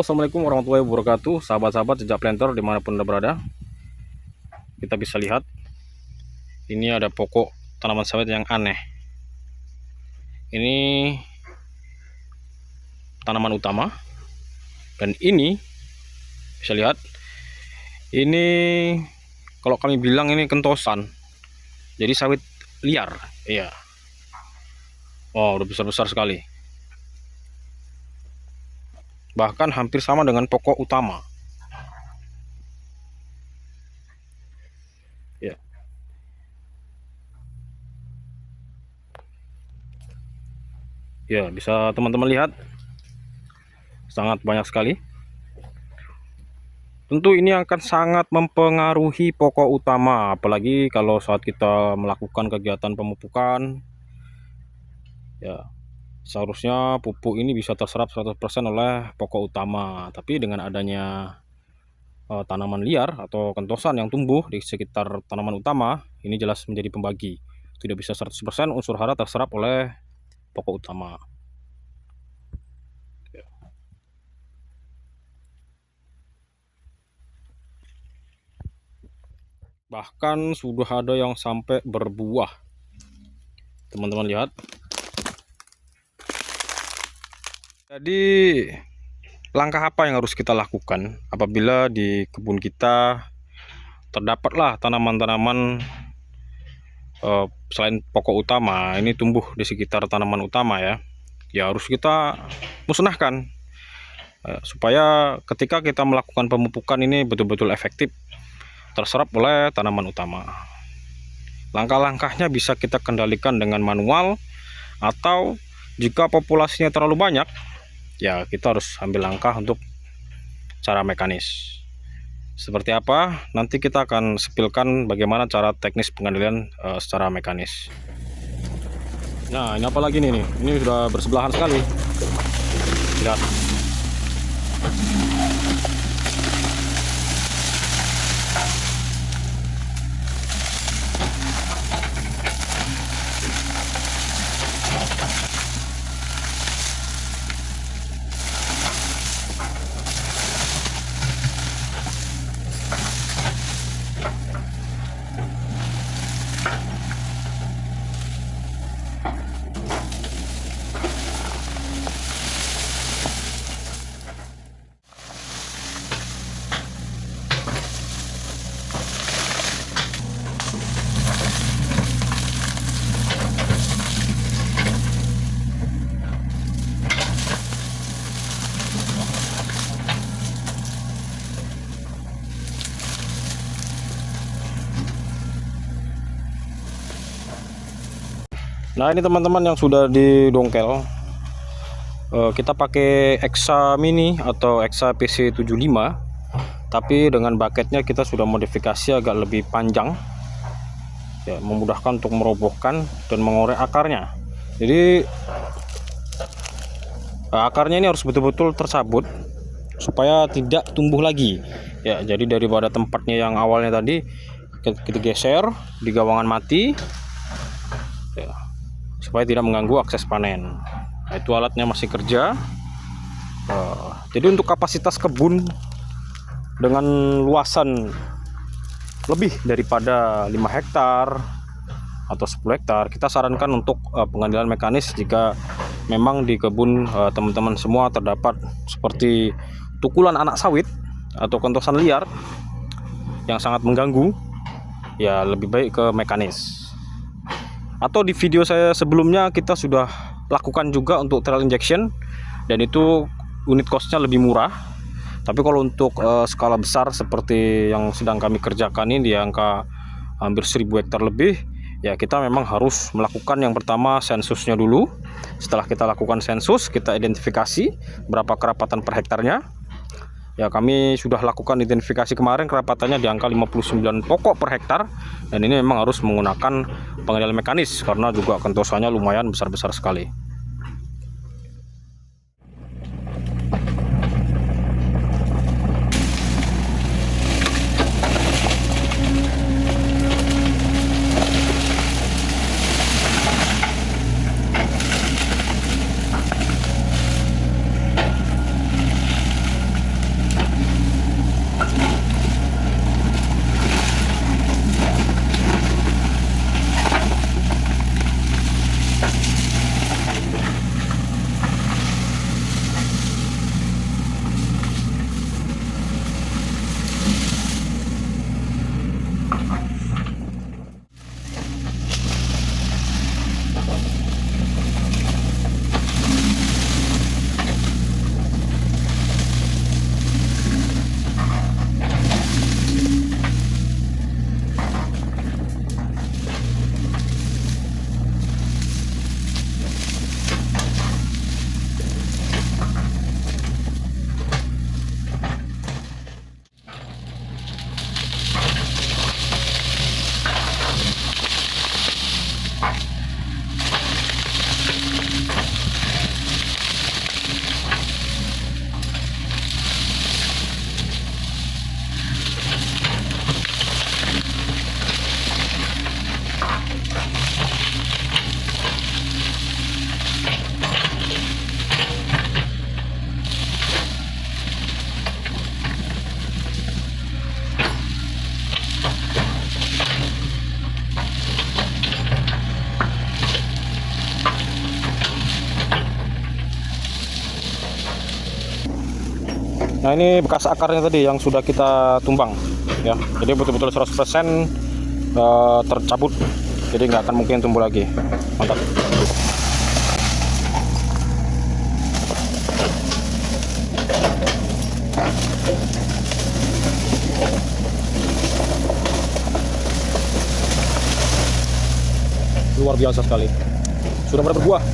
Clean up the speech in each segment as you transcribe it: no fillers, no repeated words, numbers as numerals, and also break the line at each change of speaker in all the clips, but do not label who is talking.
Assalamualaikum warahmatullahi wabarakatuh. Sahabat-sahabat jejak planter dimanapun Anda berada, kita bisa lihat ini ada pokok tanaman sawit yang aneh. Ini tanaman utama, dan ini bisa lihat, ini kalau kami bilang ini kentosan, jadi sawit liar. Iya, oh, udah besar-besar sekali, bahkan hampir sama dengan pokok utama. Ya, ya, bisa teman-teman lihat, sangat banyak sekali. Tentu ini akan sangat mempengaruhi pokok utama, apalagi kalau saat kita melakukan kegiatan pemupukan. Ya, seharusnya pupuk ini bisa terserap 100% oleh pokok utama, tapi dengan adanya tanaman liar atau kentosan yang tumbuh di sekitar tanaman utama, ini jelas menjadi pembagi. Tidak bisa 100% unsur hara terserap oleh pokok utama. Bahkan sudah ada yang sampai berbuah. Teman-teman lihat. Jadi langkah apa yang harus kita lakukan apabila di kebun kita terdapatlah tanaman-tanaman selain pokok utama ini tumbuh di sekitar tanaman utama, ya harus kita musnahkan supaya ketika kita melakukan pemupukan ini betul-betul efektif terserap oleh tanaman utama. Langkah-langkahnya bisa kita kendalikan dengan manual, atau jika populasinya terlalu banyak, ya kita harus ambil langkah untuk cara mekanis. Seperti apa? Nanti kita akan spilkan bagaimana cara teknis pengendalian secara mekanis. Nah, ini apa lagi nih? Ini sudah bersebelahan sekali. Lihat. Nah, ini teman-teman yang sudah didongkel, kita pakai Exa Mini atau Exa PC75, tapi dengan bucketnya kita sudah modifikasi agak lebih panjang, ya, memudahkan untuk merobohkan dan mengorek akarnya. Jadi akarnya ini harus betul-betul tercabut supaya tidak tumbuh lagi, ya. Jadi daripada tempatnya yang awalnya tadi kita geser di gawangan mati, ya, supaya tidak mengganggu akses panen. Nah, itu alatnya masih kerja. Jadi untuk kapasitas kebun dengan luasan lebih daripada 5 hektar atau 10 hektar, kita sarankan untuk pengendalian mekanis jika memang di kebun teman-teman semua terdapat seperti tukulan anak sawit atau kentosan liar yang sangat mengganggu, ya lebih baik ke mekanis. Atau di video saya sebelumnya kita sudah lakukan juga untuk trail injection, dan itu unit costnya lebih murah. Tapi kalau untuk skala besar seperti yang sedang kami kerjakan ini di angka hampir 1000 hektar lebih, ya kita memang harus melakukan yang pertama sensusnya dulu. Setelah kita lakukan sensus, kita identifikasi berapa kerapatan per hektarnya. Ya, kami sudah lakukan identifikasi kemarin, kerapatannya di angka 59 pokok per hektar, dan ini memang harus menggunakan pengendalian mekanis karena juga kentosannya lumayan besar-besar sekali. Nah, ini bekas akarnya tadi yang sudah kita tumbang ya. Jadi betul-betul 100% tercabut. Jadi nggak akan mungkin tumbuh lagi. Mantap. Luar biasa sekali. Sudah berbuah.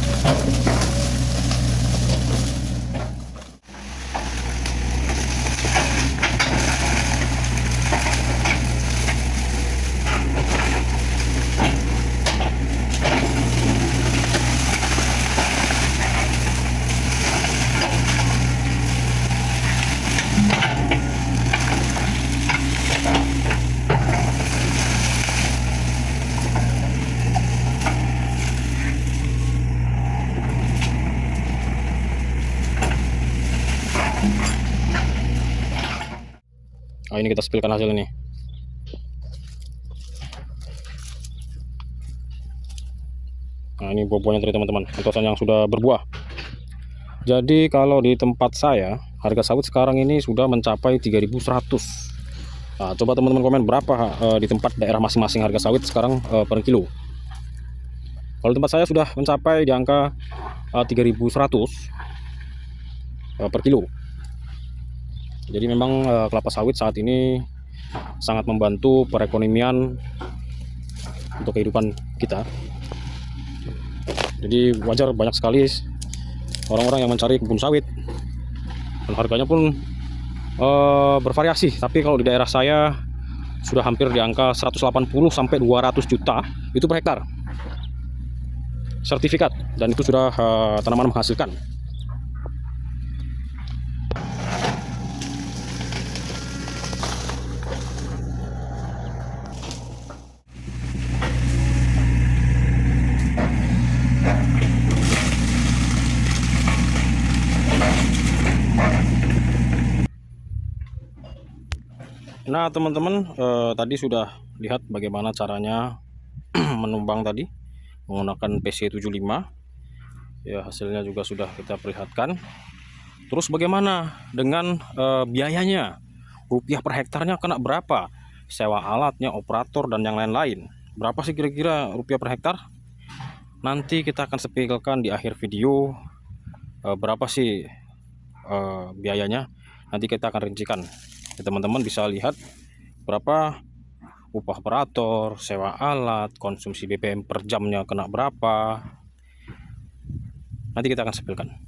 Nah, ini kita spillkan hasil ini. Nah, ini buah-buahnya tadi teman-teman, petosan yang sudah berbuah. Jadi kalau di tempat saya harga sawit sekarang ini sudah mencapai 3.100. Nah, coba teman-teman komen berapa di tempat daerah masing-masing harga sawit sekarang per kilo. Kalau tempat saya sudah mencapai di angka 3.100 per kilo. Jadi memang kelapa sawit saat ini sangat membantu perekonomian untuk kehidupan kita. Jadi wajar banyak sekali orang-orang yang mencari kebun sawit. Dan harganya pun bervariasi. Tapi kalau di daerah saya sudah hampir di angka 180 sampai 200 juta itu per hektar. Sertifikat, dan itu sudah tanaman menghasilkan. Nah teman-teman, tadi sudah lihat bagaimana caranya menumbang tadi menggunakan PC75 ya, hasilnya juga sudah kita perlihatkan. Terus bagaimana dengan biayanya, rupiah per hektarnya kena berapa, sewa alatnya, operator, dan yang lain-lain, berapa sih kira-kira rupiah per hektar? Nanti kita akan spesifikasikan di akhir video berapa sih biayanya. Nanti kita akan rincikan ya, teman-teman bisa lihat berapa upah operator, sewa alat, konsumsi BBM per jamnya kena berapa. Nanti kita akan spesifikasikan.